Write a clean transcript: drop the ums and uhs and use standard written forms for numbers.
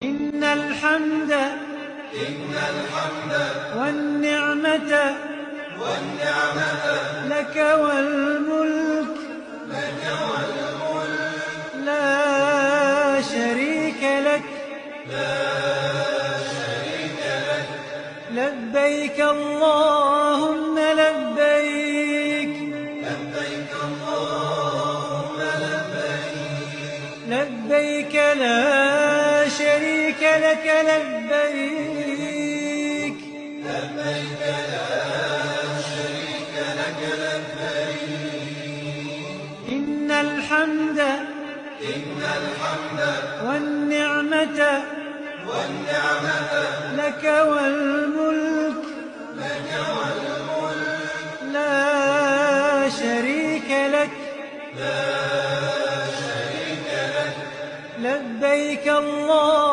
إن الحمد والنعمة لك والملك لا شريك لك لبيك اللهم لبيك لبيك لا شريك لك لبيك إن الحمد والنعمة لك والملك لا شريك لك لبيك الله